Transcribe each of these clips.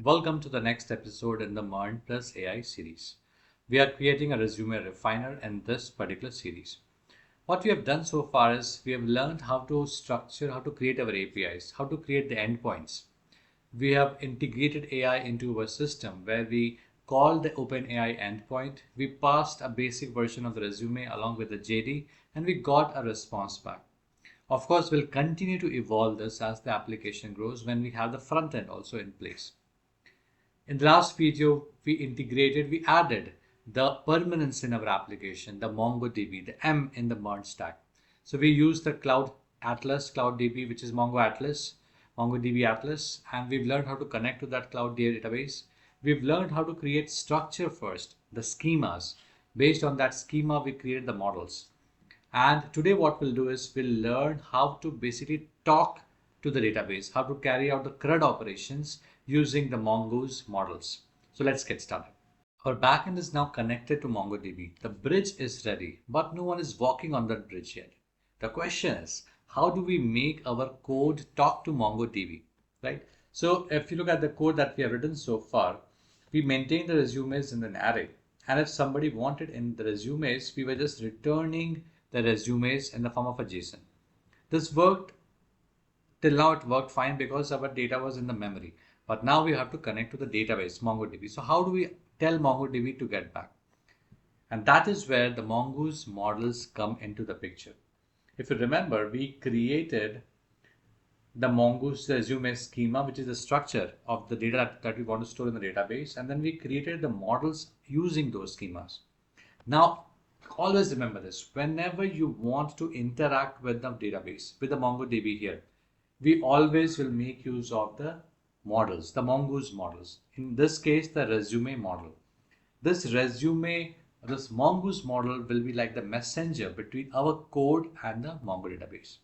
Welcome to the next episode in the MERN AI series. We are creating a resume refiner in this particular series. What we have done so far is we have learned how to structure, how to create our APIs, how to create the endpoints. We have integrated AI into our system where we call the OpenAI endpoint. We passed a basic version of the resume along with the JD and we got a response back. Of course, we'll continue to evolve this as the application grows when we have the front end also in place. In the last video, we added the permanence in our application, the MongoDB, the M in the MERN stack. So we use the Cloud Atlas, Cloud DB, which is Mongo Atlas, MongoDB Atlas, and we've learned how to connect to that cloud database. We've learned how to create structure first, the schemas. Based on that schema, we created the models. And today what we'll do is we'll learn how to basically talk to the database, how to carry out the CRUD operations using the Mongoose models. So let's get started. Our backend is now connected to MongoDB. The bridge is ready, but no one is walking on that bridge yet. The question is, how do we make our code talk to MongoDB, right? So if you look at the code that we have written so far, we maintain the resumes in an array. And if somebody wanted in the resumes, we were just returning the resumes in the form of a JSON. This worked till now, it worked fine because our data was in the memory. But now we have to connect to the database, MongoDB. So how do we tell MongoDB to get back? And that is where the Mongoose models come into the picture. If you remember, we created the Mongoose resume schema, which is the structure of the data that we want to store in the database. And then we created the models using those schemas. Now, always remember this. Whenever you want to interact with the database, with the MongoDB here, we always will make use of the models, the Mongoose models. In this case, the resume model. This Mongoose model will be like the messenger between our code and the Mongo database.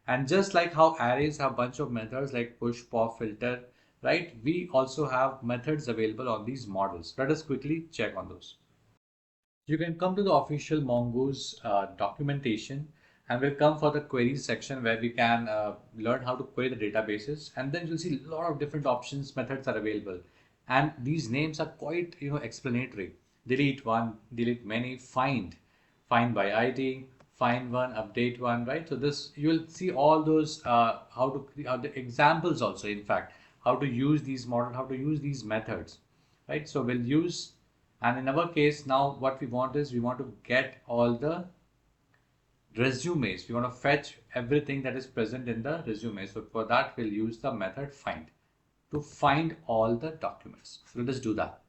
And just like how arrays have a bunch of methods like push, pop, filter, right? We also have methods available on these models. Let us quickly check on those. You can come to the official Mongoose documentation and we'll come for the queries section where we can learn how to query the databases, and then you'll see a lot of different options, methods are available, and these names are quite explanatory. Delete one, delete many, find by ID, find one, update one, right? So this you will see all those how the examples also, in fact, how to use these models, how to use these methods, right? So we'll use, and in our case now what we want is we want to get all the resumes. We want to fetch everything that is present in the resume. So for that, we'll use the method find to find all the documents. So let us do that.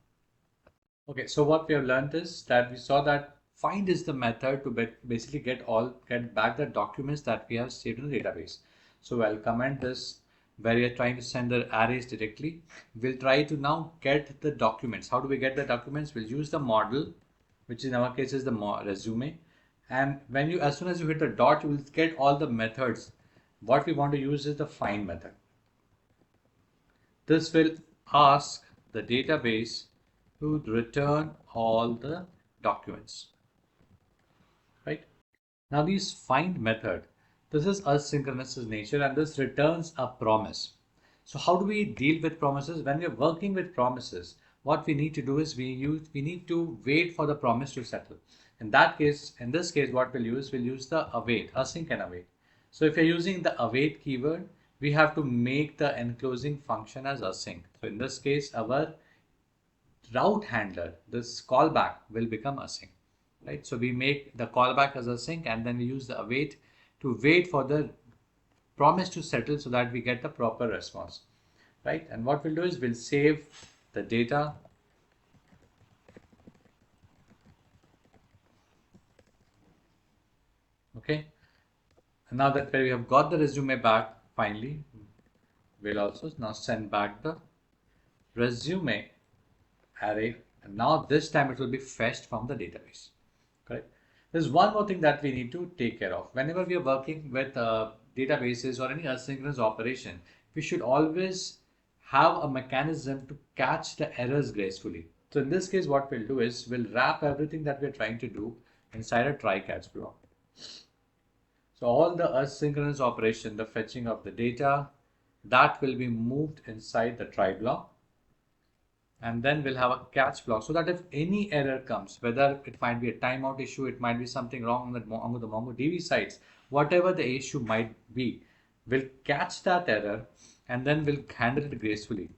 Okay, so what we have learned is that we saw that find is the method to basically get back the documents that we have saved in the database. So I'll comment this where we are trying to send the arrays directly. We'll try to now get the documents. How do we get the documents? We'll use the model, which in our case is the resume. And when you, as soon as you hit the dot, you will get all the methods. What we want to use is the find method. This will ask the database to return all the documents, right? Now these find method, this is asynchronous in nature and this returns a promise. So how do we deal with promises? When we are working with promises, what we need to do is we need to wait for the promise to settle. In this case, what we'll use the await, async and await. So if you're using the await keyword, we have to make the enclosing function as async. So in this case, our route handler, this callback will become async, right? So we make the callback as async and then we use the await to wait for the promise to settle so that we get the proper response, right? And what we'll do is we'll save the data. Okay, and now that we have got the resume back, finally, we'll also now send back the resume array, and now this time it will be fetched from the database. Correct. There's one more thing that we need to take care of. Whenever we are working with databases or any asynchronous operation, we should always have a mechanism to catch the errors gracefully. So in this case, what we'll do is we'll wrap everything that we're trying to do inside a try catch block. So all the asynchronous operation, the fetching of the data, that will be moved inside the try block. and then we'll have a catch block so that if any error comes, whether it might be a timeout issue, it might be something wrong on on the MongoDB sites, whatever the issue might be, we'll catch that error and then we'll handle it gracefully.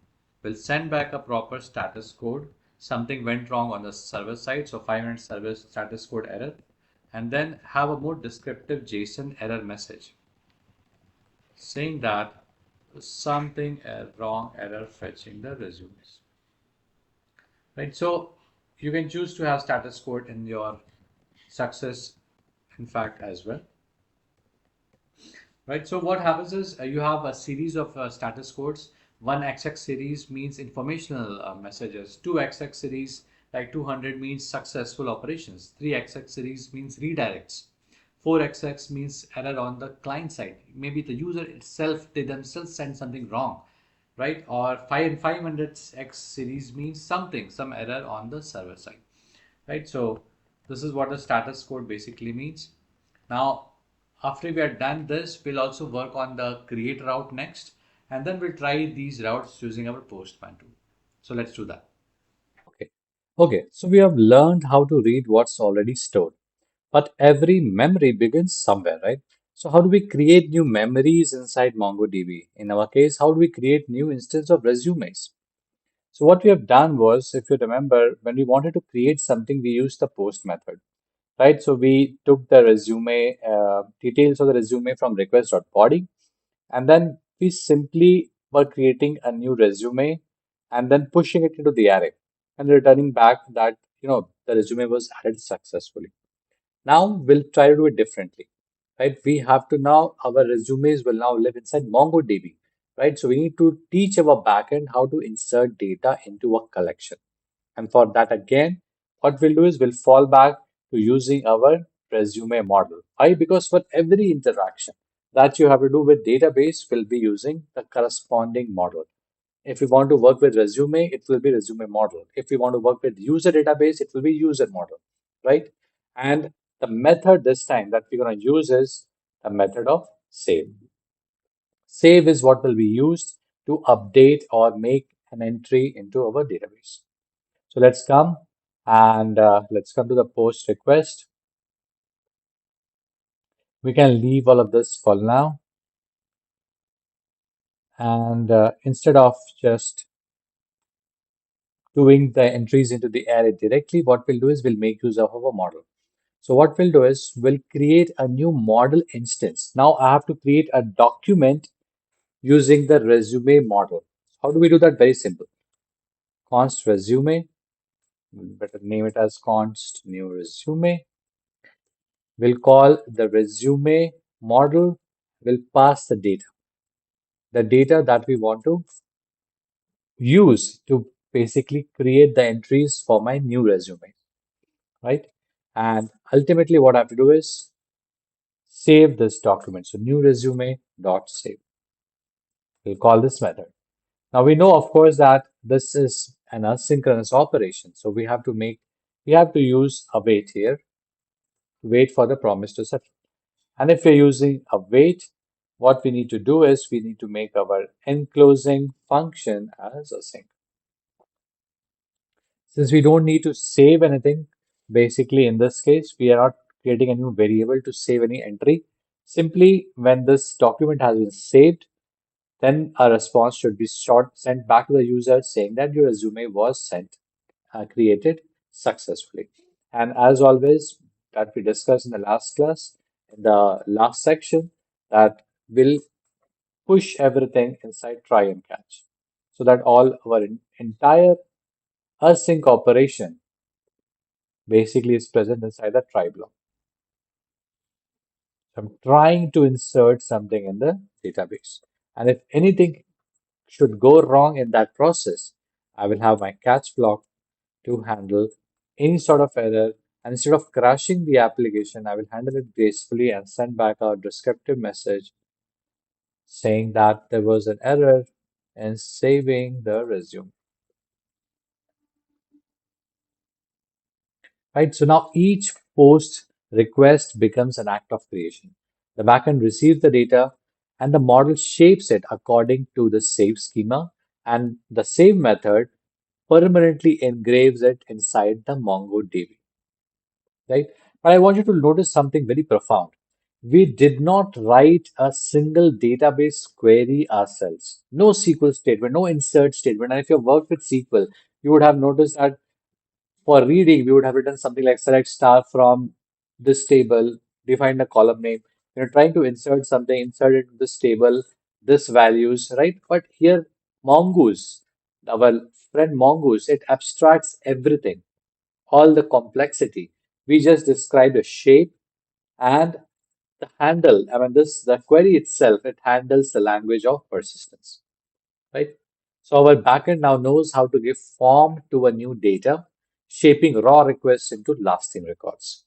We'll send back a proper status code. Something went wrong on the server side, so 500 server status code error, and then have a more descriptive JSON error message saying that something wrong error fetching the resumes. Right, so you can choose to have status code in your success in fact as well. Right, so what happens is you have a series of status codes. One XX series means informational messages, two XX series like 200 means successful operations, three XX series means redirects, four XX means error on the client side, maybe the user itself, they themselves send something wrong, right? Or 500x series means something, some error on the server side, right? So this is what the status code basically means. Now, after we are done this, we'll also work on the create route next, and then we'll try these routes using our Postman tool. So let's do that. Okay. Okay, so we have learned how to read what's already stored. But every memory begins somewhere, right? So how do we create new memories inside MongoDB? In our case, how do we create new instance of resumes? So what we have done was, if you remember, when we wanted to create something, we used the post method, right? So we took the resume, details of the resume from request.body, and then we simply were creating a new resume and then pushing it into the array and returning back that, the resume was added successfully. Now we'll try to do it differently, right? We have to now, our resumes will now live inside MongoDB, right? So we need to teach our backend how to insert data into a collection. And for that, again, what we'll do is we'll fall back to using our resume model. Why? Because for every interaction that you have to do with database, we'll be using the corresponding model. If we want to work with resume, it will be resume model. If we want to work with user database, it will be user model, right? And the method this time that we're going to use is the method of save. Save is what will be used to update or make an entry into our database. So let's come and let's come to the post request. We can leave all of this for now. And instead of just doing the entries into the array directly, what we'll do is we'll make use of our model. So what we'll do is we'll create a new model instance. Now I have to create a document using the resume model. How do we do that? Very simple. Const resume, better name it as const new resume. We'll call the resume model, we'll pass the data that we want to use to basically create the entries for my new resume, right? And ultimately what I have to do is save this document. So new resume dot save. We'll call this method. Now we know, of course, that this is an asynchronous operation. So we have to use await here, wait for the promise to settle. And if we're using await, what we need to do is we need to make our enclosing function as async. Since we don't need to save anything, basically in this case, we are not creating a new variable to save any entry. Simply when this document has been saved, then a response should be sent back to the user saying that your resume was created successfully. And as always, that we discussed in the last class, in the last section, that will push everything inside try and catch so that all our entire async operation basically is present inside the try block. So I'm trying to insert something in the database. And if anything should go wrong in that process, I will have my catch block to handle any sort of error. And instead of crashing the application, I will handle it gracefully and send back a descriptive message saying that there was an error in saving the resume. Right? So now each post request becomes an act of creation. The backend receives the data and the model shapes it according to the save schema. And the save method permanently engraves it inside the MongoDB, right? But I want you to notice something very profound. We did not write a single database query ourselves. No SQL statement, no insert statement. And if you worked with SQL, you would have noticed that for reading, we would have written something like select star from this table, define the column name. You're trying to insert something, insert it into this table, this values, right? But here, Mongoose, our friend Mongoose, it abstracts everything, all the complexity. We just described a shape and the handle. I mean, this the query itself, it handles the language of persistence, right? So our backend now knows how to give form to a new data, shaping raw requests into lasting records.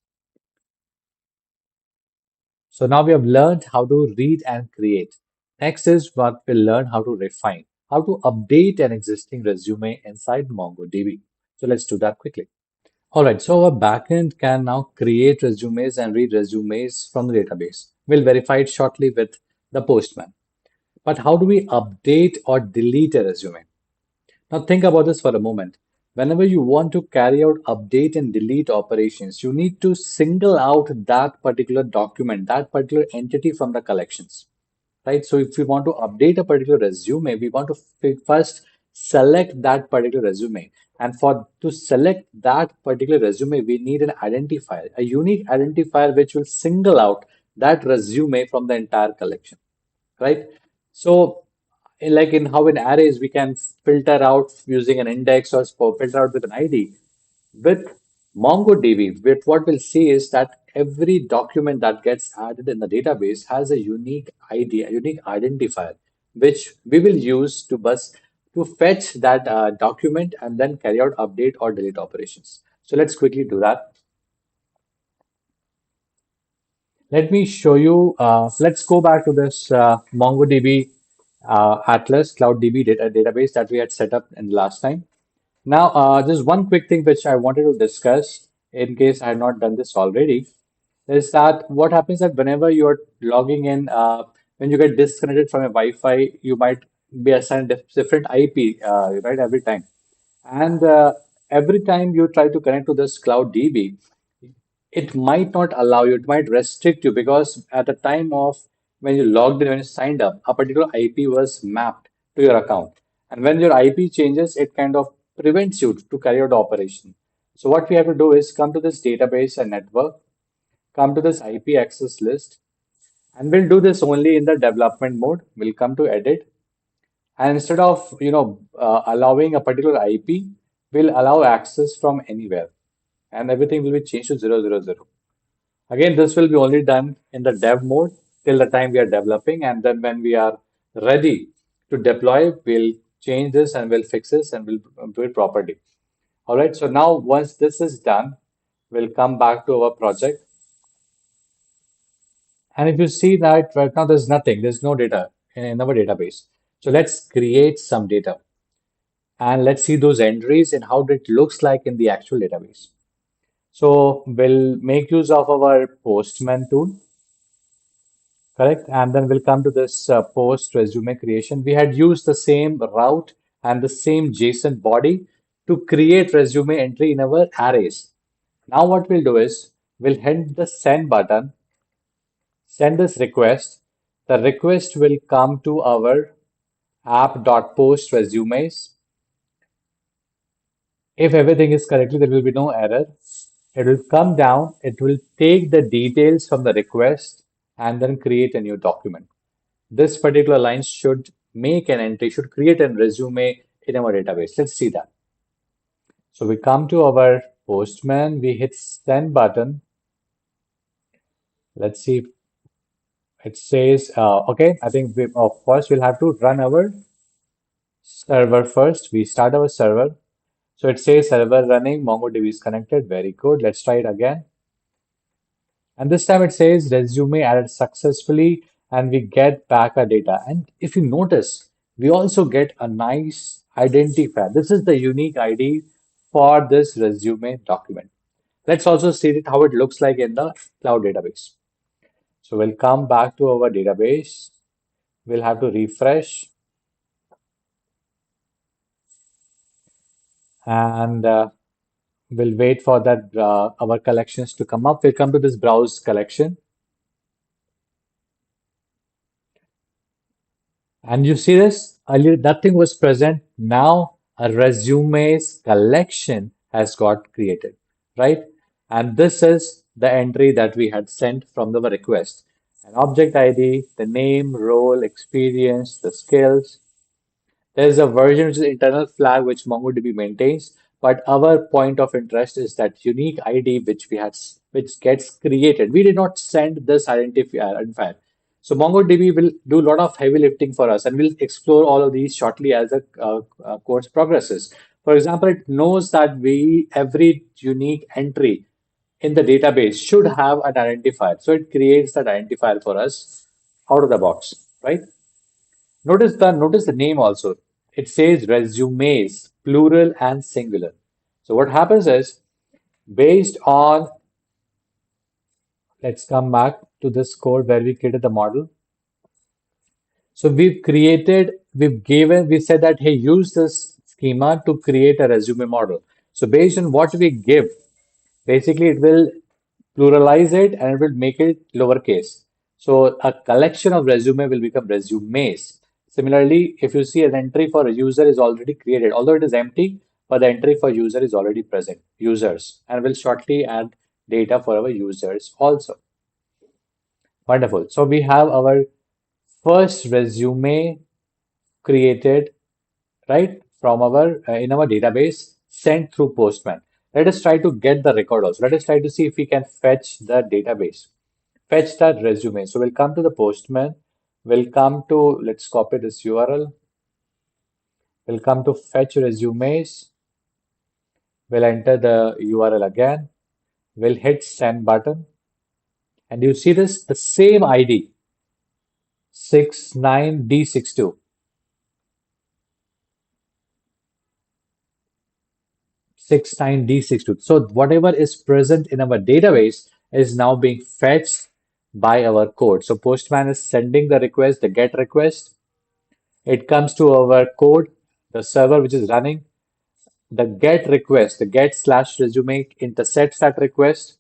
So now we have learned how to read and create. Next is what we'll learn how to refine, how to update an existing resume inside MongoDB. So let's do that quickly. All right, so our backend can now create resumes and read resumes from the database. We'll verify it shortly with the Postman. But how do we update or delete a resume? Now think about this for a moment. Whenever you want to carry out update and delete operations, you need to single out that particular document, that particular entity from the collections, right? So if we want to update a particular resume, we want to first select that particular resume. And for to select that particular resume, we need an identifier, a unique identifier which will single out that resume from the entire collection, right? So, like in how in arrays we can filter out using an index or filter out with an ID. With MongoDB, with what we'll see is that every document that gets added in the database has a unique ID, a unique identifier, which we will use to fetch that document and then carry out update or delete operations. So let's quickly do that. Let me show you. Let's go back to this MongoDB Atlas Cloud DB database that we had set up in the last time. Now, there's one quick thing which I wanted to discuss in case I had not done this already, is that what happens that whenever you're logging in, when you get disconnected from a Wi-Fi, you might be assigned a different IP, right, every time. And every time you try to connect to this Cloud DB, it might not allow you, it might restrict you because at the time of when you logged in, when you signed up, a particular IP was mapped to your account. And when your IP changes, it kind of prevents you to carry out the operation. So what we have to do is come to this database and network, come to this IP access list, and we'll do this only in the development mode. We'll come to edit, and instead of allowing a particular IP, we'll allow access from anywhere, and everything will be changed to 000. Again, this will be only done in the dev mode till the time we are developing, and then when we are ready to deploy, we'll change this and we'll fix this and we'll do it properly. All right, so now once this is done, we'll come back to our project. And if you see that right now there's nothing, there's no data in our database. So let's create some data and let's see those entries and how it looks like in the actual database. So we'll make use of our Postman tool. Correct. And then we'll come to this post resume creation. We had used the same route and the same JSON body to create resume entry in our arrays. Now what we'll do is we'll hit the send button, send this request. The request will come to our app.post resumes. If everything is correctly, there will be no error. It will come down, it will take the details from the request and then create a new document. This particular line should make an entry, should create a resume in our database. Let's see that. So we come to our Postman, we hit send button. Let's see if it says, okay, I think we, of course we'll have to run our server first. We start our server. So it says server running, MongoDB is connected. Very good. Let's try it again. And this time it says resume added successfully, and we get back our data. And if you notice, we also get a nice identifier. This is the unique ID for this resume document. Let's also see it how it looks like in the cloud database. So we'll come back to our database. We'll have to refresh. and we'll wait for that our collections to come up. We'll come to this browse collection, and you see this earlier nothing was present. Now a resumes collection has got created, right? And this is the entry that we had sent from the request. An object ID, the name, role, experience, the skills. There's a version which is internal flag which MongoDB maintains, but our point of interest is that unique ID which we had, which gets created. We did not send this identifier. So MongoDB will do a lot of heavy lifting for us, and we'll explore all of these shortly as the course progresses. For example, it knows that we every unique entry in the database should have an identifier. So it creates that identifier for us out of the box, right? Notice the name also. It says resumes, plural and singular. So what happens is based on let's come back to this code where we created the model. So we said that hey, use this schema to create a resume model. So based on what we give, basically it will pluralize it and it will make it lowercase. So a collection of resume will become resumes. Similarly, if you see an entry for a user is already created, although it is empty, but the entry for user is already present, users, and we'll shortly add data for our users also. Wonderful. So we have our first resume created, right, from our in our database sent through Postman. Let us try to get the record also. Let us try to see if we can fetch the database, fetch that resume. So we'll come to the Postman. We'll come to, let's copy this URL. We'll come to fetch resumes. We'll enter the URL again. We'll hit send button. And you see this, the same ID, 69D62. 69D62. So whatever is present in our database is now being fetched by our code. So Postman is sending the request, the GET request. It comes to our code, the server which is running. The GET request, the GET slash resume intercepts that request.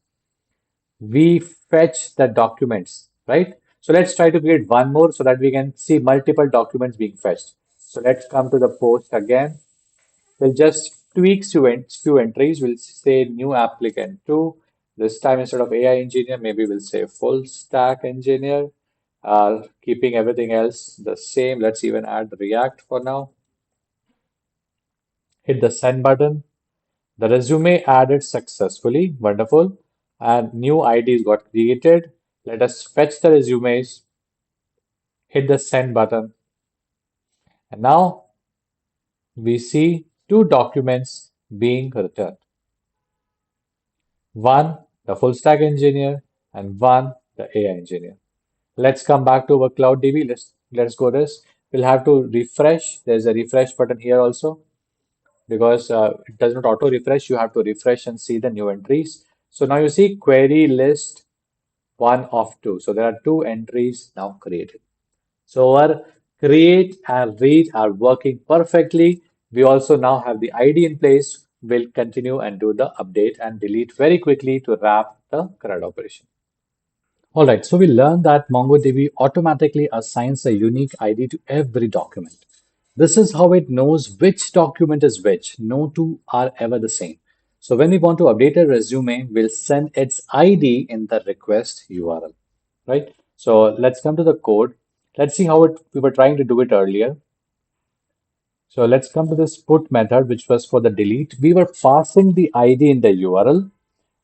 We fetch the documents, right? So let's try to create one more so that we can see multiple documents being fetched. So let's come to the post again. We'll just tweak few entries. We'll say new applicant two. This time instead of AI engineer, maybe we'll say full stack engineer. Keeping everything else the same. Let's even add React for now. Hit the send button. The resume added successfully. Wonderful. And new IDs got created. Let us fetch the resumes. Hit the send button. And now we see two documents being returned. One, the full stack engineer, and one, the AI engineer. Let's come back to our Cloud DB. Let's go this. We'll have to refresh. There's a refresh button here also because it does not auto refresh. You have to refresh and see the new entries. So now you see query list one of two. So there are two entries now created. So our create and read are working perfectly. We also now have the ID in place. We'll continue and do the update and delete very quickly to wrap the CRUD operation. All right, so we learned that MongoDB automatically assigns a unique ID to every document. This is how it knows which document is which. No two are ever the same. So when we want to update a resume, we'll send its ID in the request URL, right? So let's come to the code. Let's see how we were trying to do it earlier. So let's come to this put method, which was for the delete. We were passing the ID in the URL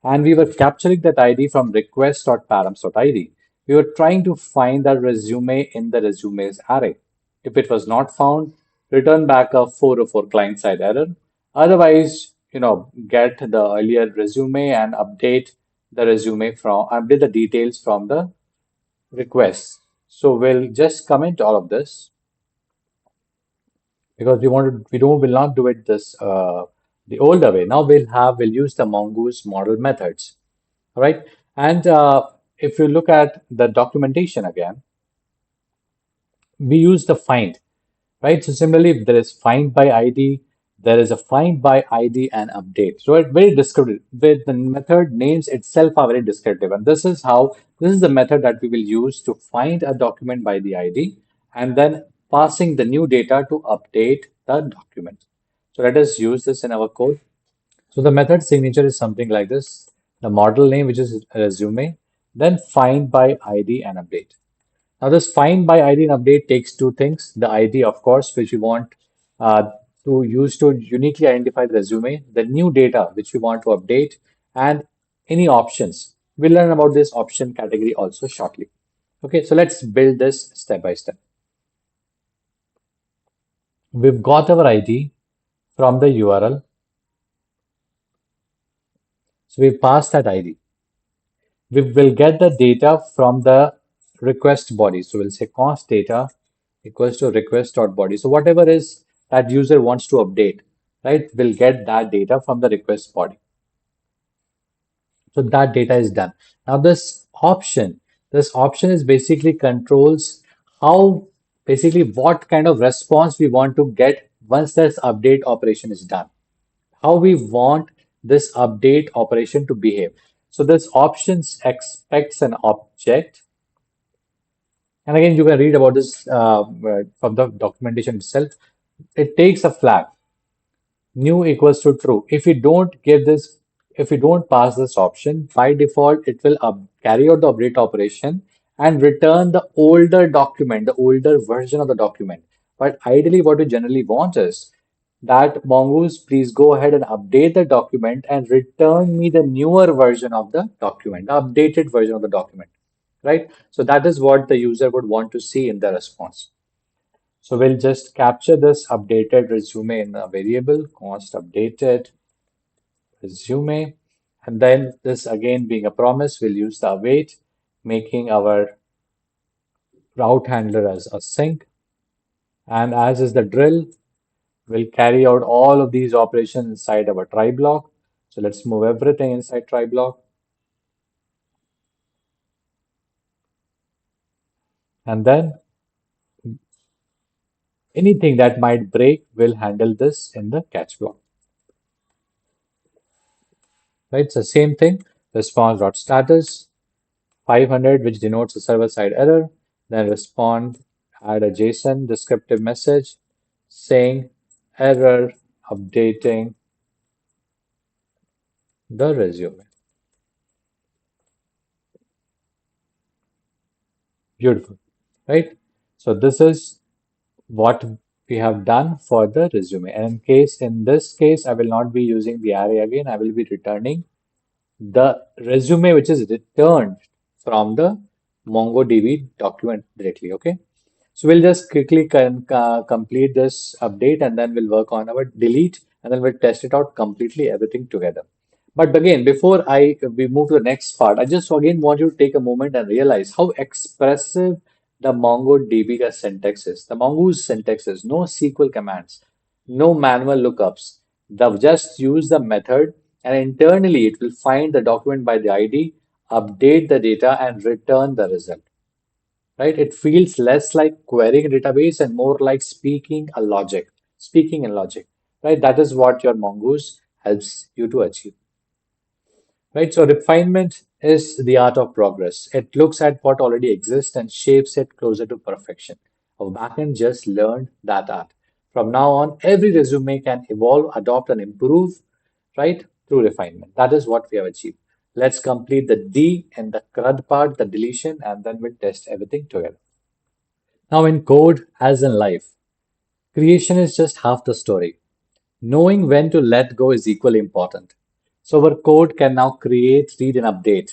and we were capturing that ID from request.params.id. We were trying to find that resume in the resumes array. If it was not found, return back a 404 client-side error. Otherwise, get the earlier resume and update update the details from the request. So we'll just comment all of this because we will not do it this the older way. Now we'll use the Mongoose model methods. All right. And if you look at the documentation again, we use the find, right? So similarly, if there is find by ID, There is a find by ID and update. So it's very descriptive. The method names itself are very descriptive. And this is the method that we will use to find a document by the ID and then passing the new data to update the document. So let us use this in our code. So the method signature is something like this. The model name, which is resume, then find by ID and update. Now, this find by ID and update takes two things. The ID, of course, which we want uh, to use to uniquely identify the resume, the new data which we want to update, and any options. We'll learn about this option category also shortly. Okay, so let's build this step by step. We've got our ID from the URL. So we pass that ID. We will get the data from the request body. So we'll say const data equals to request.body. So whatever is that user wants to update, right, we'll get that data from the request body. So that data is done. Now this option is basically controls how basically what kind of response we want to get once this update operation is done. How we want this update operation to behave. So this options expects an object. And again, you can read about this from the documentation itself. It takes a flag, new equals to true. If you don't pass this option, by default, it will carry out the update operation and return the older document, the older version of the document. But ideally, what we generally want is that Mongoose, please go ahead and update the document and return me the newer version of the document, the updated version of the document, right? So that is what the user would want to see in the response. So we'll just capture this updated resume in a variable, const updated resume. And then this again being a promise, we'll use the await, making our route handler as a sync. And as is the drill, we'll carry out all of these operations inside our try block. So let's move everything inside try block. And then anything that might break, we'll handle this in the catch block. Right? So same thing, response.status 500, which denotes a server-side error, then respond, add a JSON descriptive message saying error updating the resume. Beautiful, right? So this is what we have done for the resume. And in this case, I will not be using the array again. I will be returning the resume which is returned from the MongoDB document directly. Okay. So we'll just quickly complete this update and then we'll work on our delete and then we'll test it out completely everything together. But again, before we move to the next part, I just again want you to take a moment and realize how expressive the MongoDB syntax is. The Mongoose syntax is no SQL commands, no manual lookups. Just use the method and internally it will find the document by the ID, update the data and return the result, right? It feels less like querying a database and more like speaking in logic, right? That is what your Mongoose helps you to achieve, right? So refinement is the art of progress. It looks at what already exists and shapes it closer to perfection. Our backend just learned that art. From now on, every resume can evolve, adopt, and improve, right? Through refinement. That is what we have achieved. Let's complete the D and the CRUD part, the deletion, and then we'll test everything together. Now, in code, as in life, creation is just half the story. Knowing when to let go is equally important. So, our code can now create, read, and update.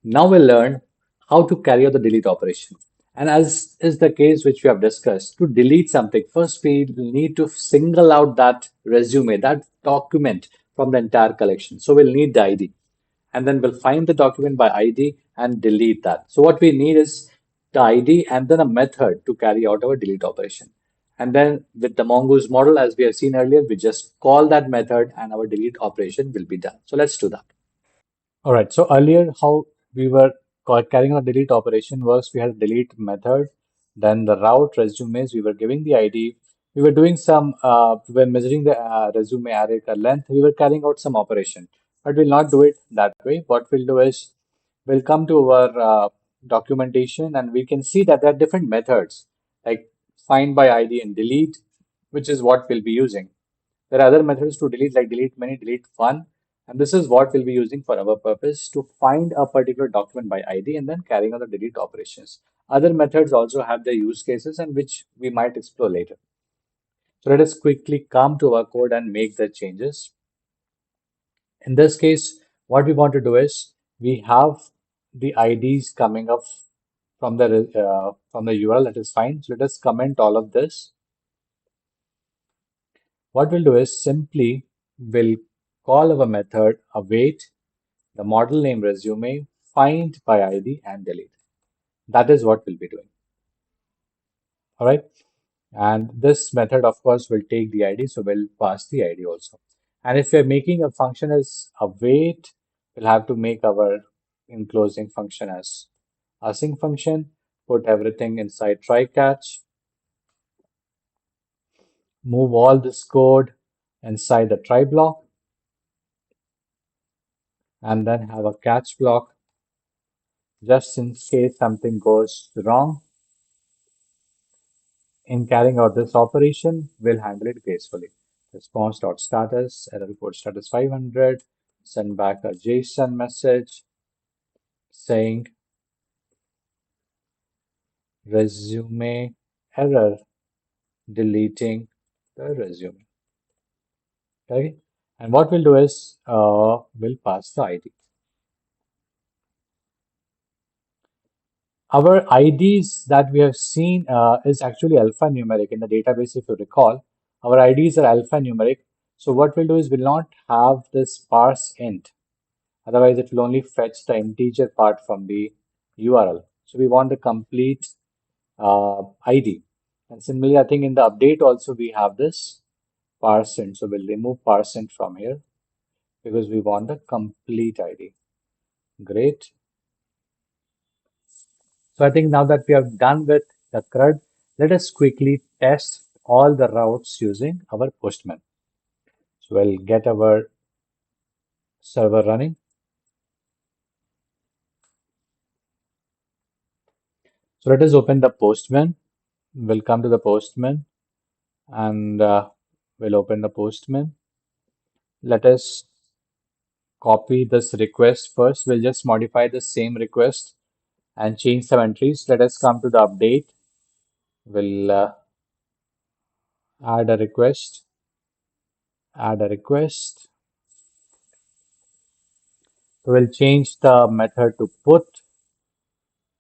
Now, we'll learn how to carry out the delete operation. And as is the case which we have discussed, to delete something, first we need to single out that resume, that document from the entire collection. So, we'll need the ID and then we'll find the document by ID and delete that. So what we need is the ID and then a method to carry out our delete operation. And then with the Mongoose model, as we have seen earlier, we just call that method and our delete operation will be done. So let's do that. All right. So earlier, how we were carrying out delete operation was we had a delete method, then the route resumes, we were giving the ID, We were doing some, we were measuring the resume array length. We were carrying out some operation, but we'll not do it that way. What we'll do is we'll come to our documentation and we can see that there are different methods like find by ID and delete, which is what we'll be using. There are other methods to delete like delete many, delete one. And this is what we'll be using for our purpose to find a particular document by ID and then carrying out the delete operations. Other methods also have their use cases and which we might explore later. So let us quickly come to our code and make the changes. In this case, what we want to do is we have the IDs coming up from the URL. That is fine. So let us comment all of this. What we'll do is simply we'll call our method await the model name resume, find by ID and delete. That is what we'll be doing. All right. And this method, of course, will take the ID, so we'll pass the ID also. And if we're making a function as await, we'll have to make our enclosing function as async function, put everything inside try catch, move all this code inside the try block, and then have a catch block just in case something goes wrong. In carrying out this operation, we'll handle it gracefully. Response.status, error code status 500, send back a JSON message saying resume error, deleting the resume. Okay. And what we'll do is we'll pass the ID. Our IDs that we have seen is actually alphanumeric in the database, if you recall. Our IDs are alphanumeric. So what we'll do is we'll not have this parse int. Otherwise, it will only fetch the integer part from the URL. So we want the complete ID. And similarly, I think in the update also we have this parseInt. So we'll remove parseInt from here because we want the complete ID. Great. So I think now that we have done with the CRUD, let us quickly test all the routes using our Postman. So we'll get our server running. So let us open the Postman. We'll come to the Postman and we'll open the Postman. Let us copy this request first. We'll just modify the same request and change some entries. Let us come to the update. We'll add a request, add a request. So we'll change the method to put.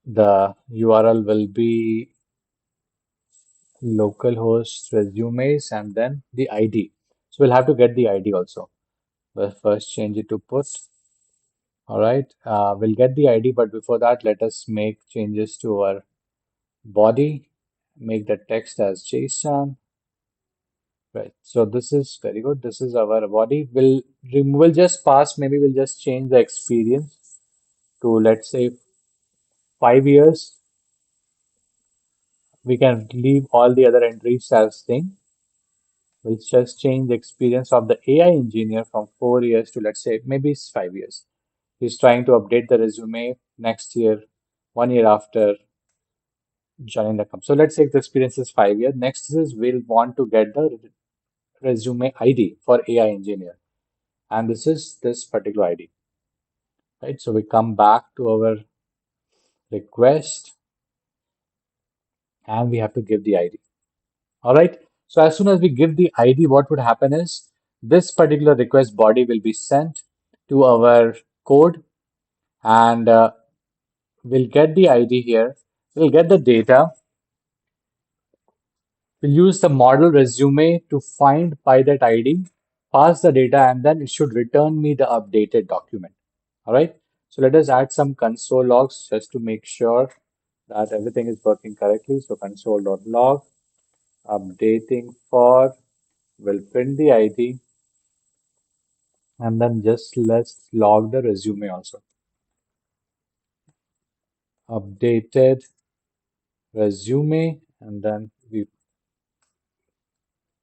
The URL will be localhost resumes and then the ID. So we'll have to get the ID also. We'll first change it to put. All right, we'll get the ID, but before that, let us make changes to our body, make the text as JSON. Right, so this is very good. This is our body. We'll just pass, maybe we'll just change the experience to, let's say, 5 years. We can leave all the other entries as thing. We'll just change the experience of the AI engineer from 4 years to, let's say, maybe it's 5 years. He's trying to update the resume next year, 1 year after joining the company. So let's say the experience is 5 years. Next is we'll want to get the resume ID for AI engineer. And this is this particular ID, right? So we come back to our request and we have to give the ID. All right. So as soon as we give the ID, what would happen is this particular request body will be sent to our code and we'll get the ID here. We'll get the data. We'll use the model resume to find by that ID, pass the data, and then it should return me the updated document. All right. So let us add some console logs just to make sure that everything is working correctly. So console.log updating for will print the ID and then just let's log the resume also. Updated resume and then we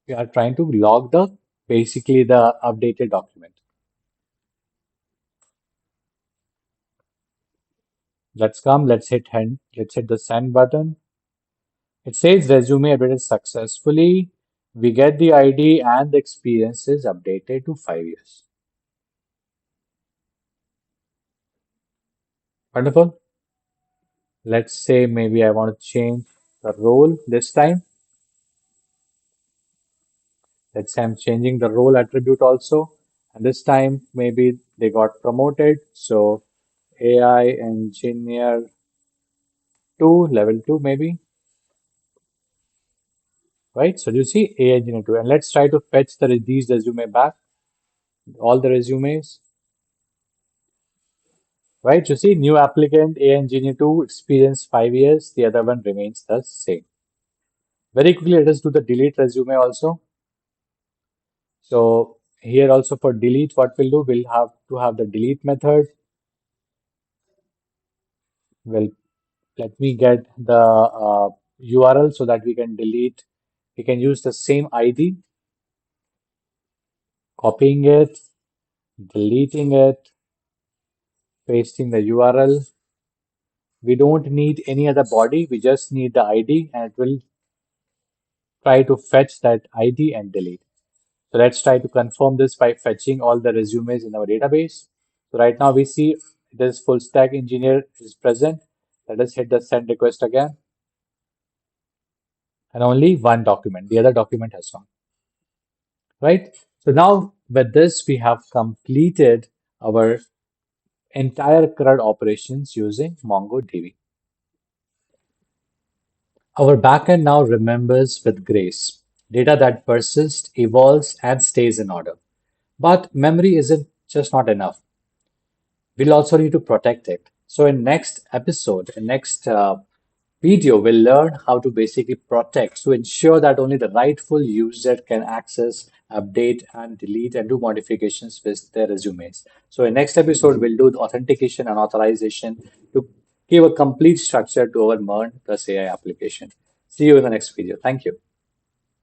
We are trying to log the basically the updated document. Let's hit the send button. It says resume updated successfully. We get the ID and the experience is updated to 5 years. Wonderful. Let's say maybe I want to change the role this time. Let's say I'm changing the role attribute also. And this time maybe they got promoted. So AI engineer 2, level 2 maybe, right? So you see AI engineer 2. And let's try to fetch these resume back, all the resumes, right? You see new applicant AI engineer 2, experience 5 years. The other one remains the same. Very quickly, let us do the delete resume also. So here also for delete, what we'll do, we'll have to have the delete method. Well, let me get the URL so that we can delete. We can use the same ID, copying it, deleting it, pasting the URL. We don't need any other body. We just need the ID and it will try to fetch that ID and delete. So let's try to confirm this by fetching all the resumes in our database. So right now we see this full stack engineer is present. Let us hit the send request again. And only one document. The other document has gone. Right? So now with this, we have completed our entire CRUD operations using MongoDB. Our backend now remembers with grace data that persists, evolves, and stays in order. But memory isn't just not enough. We'll also need to protect it. So in next episode, in next video, we'll learn how to basically protect to ensure that only the rightful user can access, update, and delete and do modifications with their resumes. So in next episode, we'll do the authentication and authorization to give a complete structure to our MERN plus AI application. See you in the next video. Thank you.